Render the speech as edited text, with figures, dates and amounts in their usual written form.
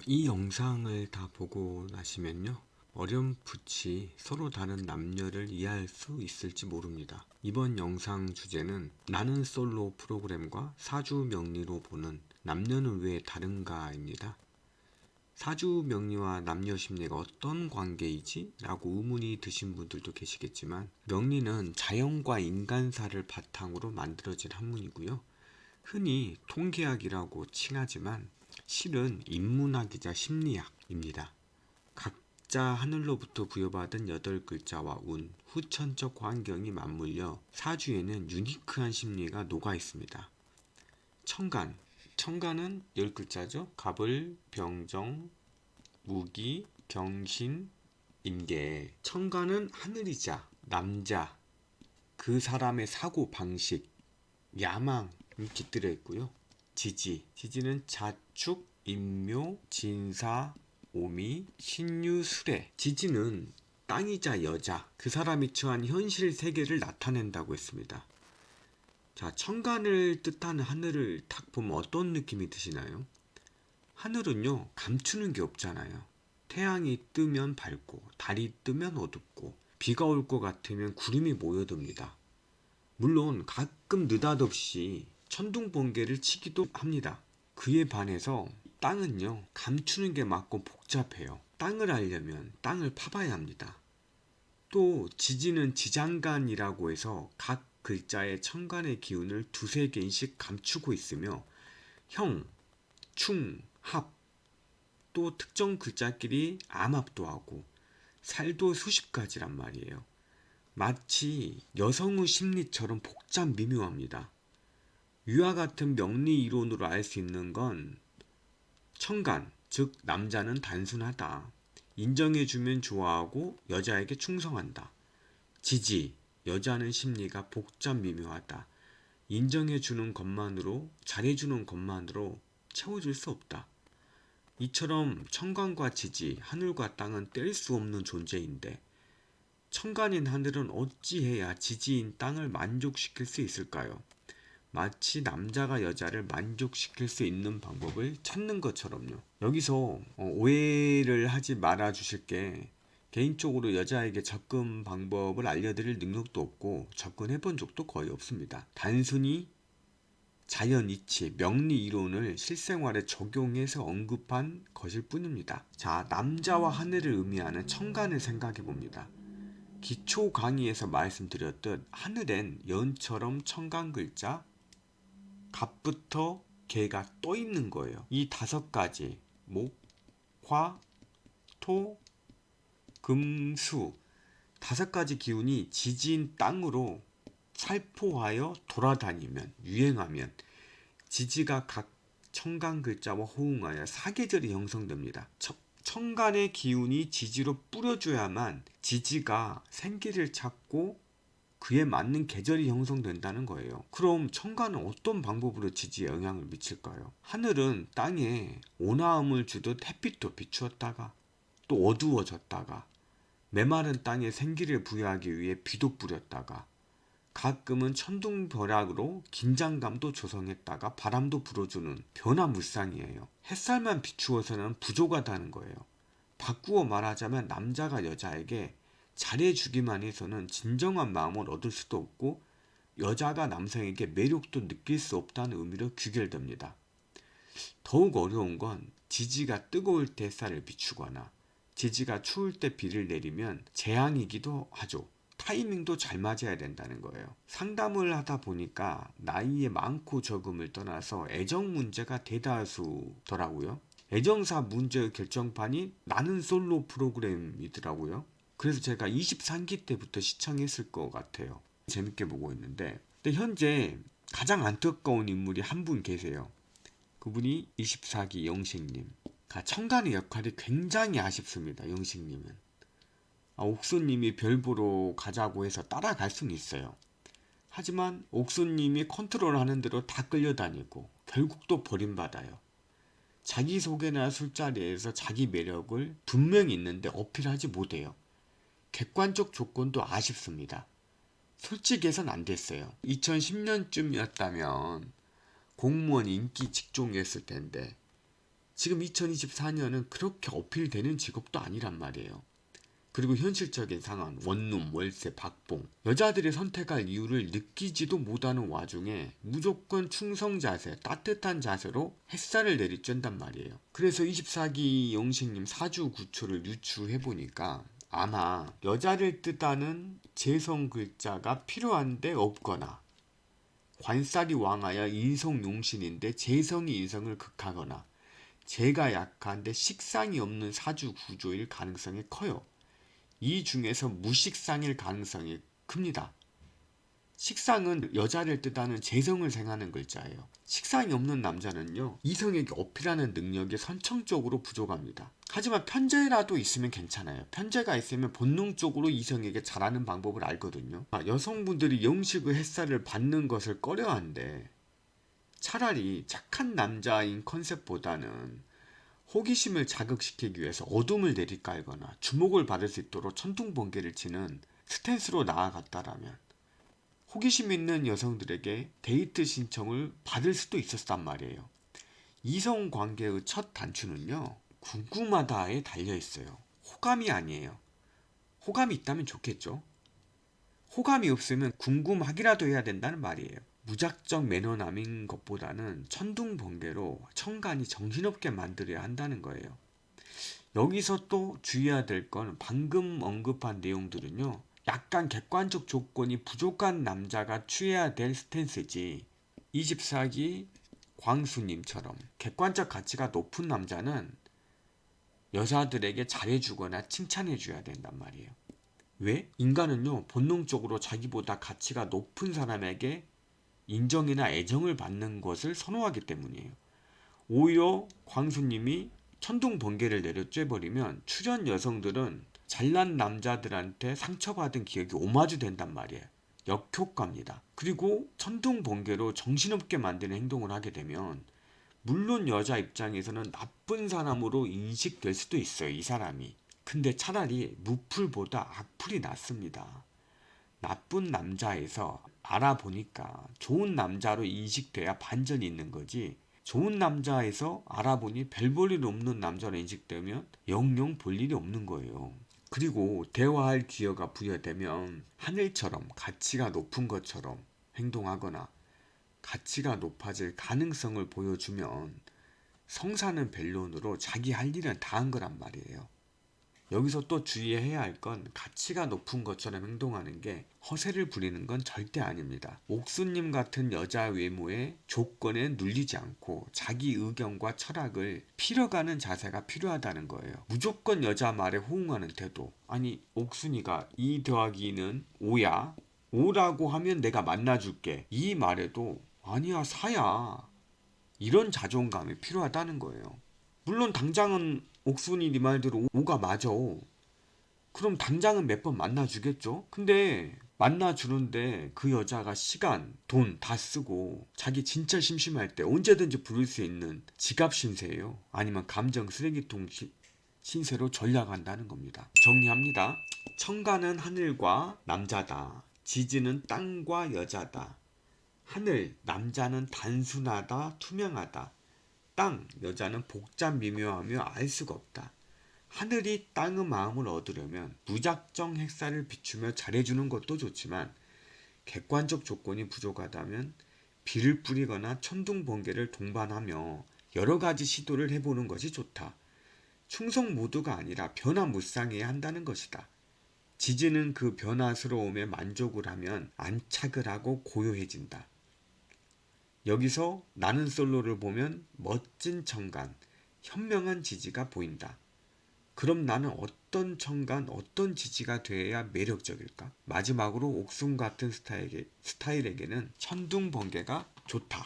이 영상을 다 보고 나시면요. 어렴풋이 서로 다른 남녀를 이해할 수 있을지 모릅니다. 이번 영상 주제는 나는 솔로 프로그램과 사주 명리로 보는 남녀는 왜 다른가입니다. 사주 명리와 남녀 심리가 어떤 관계이지? 라고 의문이 드신 분들도 계시겠지만 명리는 자연과 인간사를 바탕으로 만들어진 학문이고요. 흔히 통계학이라고 칭하지만 실은 인문학이자 심리학입니다. 각자 하늘로부터 부여받은 8글자와 운, 후천적 환경이 맞물려 사주에는 유니크한 심리가 녹아 있습니다. 천간, 천간은 10글자죠. 갑을, 병정, 무기, 경신, 임계. 천간은 하늘이자 남자, 그 사람의 사고 방식, 야망이 깃들여 있고요. 지지, 지지는 자축, 인묘, 진사, 오미, 신유, 수레. 지지는 땅이자 여자, 그 사람이 처한 현실 세계를 나타낸다고 했습니다. 자, 천간을 뜻하는 하늘을 딱 보면 어떤 느낌이 드시나요? 하늘은요, 감추는 게 없잖아요. 태양이 뜨면 밝고, 달이 뜨면 어둡고, 비가 올 것 같으면 구름이 모여듭니다. 물론 가끔 느닷없이 천둥번개를 치기도 합니다. 그에 반해서 땅은요, 감추는 게 맞고 복잡해요. 땅을 알려면 땅을 파봐야 합니다. 또 지지는 지장간이라고 해서 각 글자의 천간의 기운을 두세 개씩 감추고 있으며 형, 충, 합, 또 특정 글자끼리 암합도 하고 살도 수십 가지란 말이에요. 마치 여성의 심리처럼 복잡 미묘합니다. 위와 같은 명리 이론으로 알 수 있는 건 천간, 즉 남자는 단순하다. 인정해주면 좋아하고 여자에게 충성한다. 지지, 여자는 심리가 복잡 미묘하다. 인정해주는 것만으로, 잘해주는 것만으로 채워줄 수 없다. 이처럼 천간과 지지, 하늘과 땅은 뗄 수 없는 존재인데 천간인 하늘은 어찌해야 지지인 땅을 만족시킬 수 있을까요? 마치 남자가 여자를 만족시킬 수 있는 방법을 찾는 것처럼요. 여기서 오해를 하지 말아 주실 게 개인적으로 여자에게 접근 방법을 알려드릴 능력도 없고 접근해 본 적도 거의 없습니다. 단순히 자연 이치, 명리 이론을 실생활에 적용해서 언급한 것일 뿐입니다. 자, 남자와 하늘을 의미하는 천간을 생각해 봅니다. 기초 강의에서 말씀드렸듯 하늘엔 연처럼 천간 글자 갑부터 개가 떠 있는 거예요. 이 5가지 목, 화, 토, 금, 수 5가지 기운이 지지인 땅으로 살포하여 돌아다니면 유행하면 지지가 각 천간 글자와 호응하여 사계절이 형성됩니다. 천간의 기운이 지지로 뿌려줘야만 지지가 생기를 찾고 그에 맞는 계절이 형성된다는 거예요. 그럼 천간은 어떤 방법으로 지지에 영향을 미칠까요? 하늘은 땅에 온화함을 주듯 햇빛도 비추었다가 또 어두워졌다가 메마른 땅에 생기를 부여하기 위해 비도 뿌렸다가 가끔은 천둥벼락으로 긴장감도 조성했다가 바람도 불어주는 변화무쌍이에요. 햇살만 비추어서는 부족하다는 거예요. 바꾸어 말하자면 남자가 여자에게 잘해주기만 해서는 진정한 마음을 얻을 수도 없고 여자가 남성에게 매력도 느낄 수 없다는 의미로 귀결됩니다. 더욱 어려운 건 지지가 뜨거울 때 햇살을 비추거나 지지가 추울 때 비를 내리면 재앙이기도 하죠. 타이밍도 잘 맞아야 된다는 거예요. 상담을 하다 보니까 나이의 많고 적음을 떠나서 애정 문제가 대다수더라고요. 애정사 문제의 결정판이 나는 솔로 프로그램이더라고요. 그래서 제가 23기 때부터 시청했을 것 같아요. 재밌게 보고 있는데 근데 현재 가장 안타까운 인물이 한 분 계세요. 그분이 24기 영식님. 천간의 역할이 굉장히 아쉽습니다. 영식님은. 옥수님이 별 보러 가자고 해서 따라갈 수는 있어요. 하지만 옥수님이 컨트롤하는 대로 다 끌려다니고 결국 또 버림받아요. 자기소개나 술자리에서 자기 매력을 분명히 있는데 어필하지 못해요. 객관적 조건도 아쉽습니다. 솔직해선 안 됐어요. 2010년쯤이었다면 공무원 인기 직종이었을 텐데 지금 2024년은 그렇게 어필되는 직업도 아니란 말이에요. 그리고 현실적인 상황, 원룸, 월세, 박봉, 여자들이 선택할 이유를 느끼지도 못하는 와중에 무조건 충성 자세, 따뜻한 자세로 햇살을 내리쬐단 말이에요. 그래서 24기 영식님 사주 구초를 유추해보니까 아마 여자를 뜻하는 재성 글자가 필요한데 없거나, 관살이 왕하여 인성용신인데 재성이 인성을 극하거나, 재가 약한데 식상이 없는 사주 구조일 가능성이 커요. 이 중에서 무식상일 가능성이 큽니다. 식상은 여자를 뜻하는 재성을 생하는 글자예요. 식상이 없는 남자는요, 이성에게 어필하는 능력이 선천적으로 부족합니다. 하지만 편재라도 있으면 괜찮아요. 편재가 있으면 본능적으로 이성에게 잘하는 방법을 알거든요. 여성분들이 영식의 햇살을 받는 것을 꺼려한데 차라리 착한 남자인 컨셉보다는 호기심을 자극시키기 위해서 어둠을 내리깔거나 주목을 받을 수 있도록 천둥번개를 치는 스탠스로 나아갔다라면 호기심 있는 여성들에게 데이트 신청을 받을 수도 있었단 말이에요. 이성관계의 첫 단추는요, 궁금하다에 달려있어요. 호감이 아니에요. 호감이 있다면 좋겠죠. 호감이 없으면 궁금하기라도 해야 된다는 말이에요. 무작정 매너남인 것보다는 천둥번개로 청간이 정신없게 만들어야 한다는 거예요. 여기서 또 주의해야 될 건 방금 언급한 내용들은요, 약간 객관적 조건이 부족한 남자가 취해야 될 스탠스지, 24기 광수님처럼 객관적 가치가 높은 남자는 여자들에게 잘해주거나 칭찬해줘야 된단 말이에요. 왜? 인간은요, 본능적으로 자기보다 가치가 높은 사람에게 인정이나 애정을 받는 것을 선호하기 때문이에요. 오히려 광수님이 천둥번개를 내려쬐버리면 출연 여성들은 잘난 남자들한테 상처받은 기억이 오마주 된단 말이에요. 역효과입니다. 그리고 천둥번개로 정신없게 만드는 행동을 하게 되면 물론 여자 입장에서는 나쁜 사람으로 인식될 수도 있어요, 이 사람이. 근데 차라리 무풀보다 악풀이 낫습니다. 나쁜 남자에서 알아보니까 좋은 남자로 인식돼야 반전이 있는 거지, 좋은 남자에서 알아보니 별 볼 일 없는 남자로 인식되면 영영 볼 일이 없는 거예요. 그리고 대화할 기회가 부여되면 하늘처럼 가치가 높은 것처럼 행동하거나 가치가 높아질 가능성을 보여주면 성사는 변론으로 자기 할 일은 다 한 거란 말이에요. 여기서 또 주의해야 할 건 가치가 높은 것처럼 행동하는 게 허세를 부리는 건 절대 아닙니다. 옥수님 같은 여자 외모의 조건에 눌리지 않고 자기 의견과 철학을 필어가는 자세가 필요하다는 거예요. 무조건 여자 말에 호응하는 태도. 아니, 옥순이가 2 더하기 2는 5야. 5라고 하면 내가 만나줄게. 이 말에도 아니야, 4야. 이런 자존감이 필요하다는 거예요. 물론 당장은 옥순이 네 말대로 5가 맞아. 그럼 당장은 몇 번 만나주겠죠? 근데 만나주는데 그 여자가 시간, 돈 다 쓰고 자기 진짜 심심할 때 언제든지 부를 수 있는 지갑 신세예요. 아니면 감정 쓰레기통 신세로 전략한다는 겁니다. 정리합니다. 청가는 하늘과 남자다. 지지는 땅과 여자다. 하늘, 남자는 단순하다, 투명하다. 땅, 여자는 복잡 미묘하며 알 수가 없다. 하늘이 땅의 마음을 얻으려면 무작정 햇살을 비추며 잘해주는 것도 좋지만 객관적 조건이 부족하다면 비를 뿌리거나 천둥번개를 동반하며 여러 가지 시도를 해보는 것이 좋다. 충성 모두가 아니라 변화무쌍해야 한다는 것이다. 지지는 그 변화스러움에 만족을 하면 안착을 하고 고요해진다. 여기서 나는 솔로를 보면 멋진 청간, 현명한 지지가 보인다. 그럼 나는 어떤 청간, 어떤 지지가 되어야 매력적일까? 마지막으로 옥순 같은 스타일에게는 천둥번개가 좋다.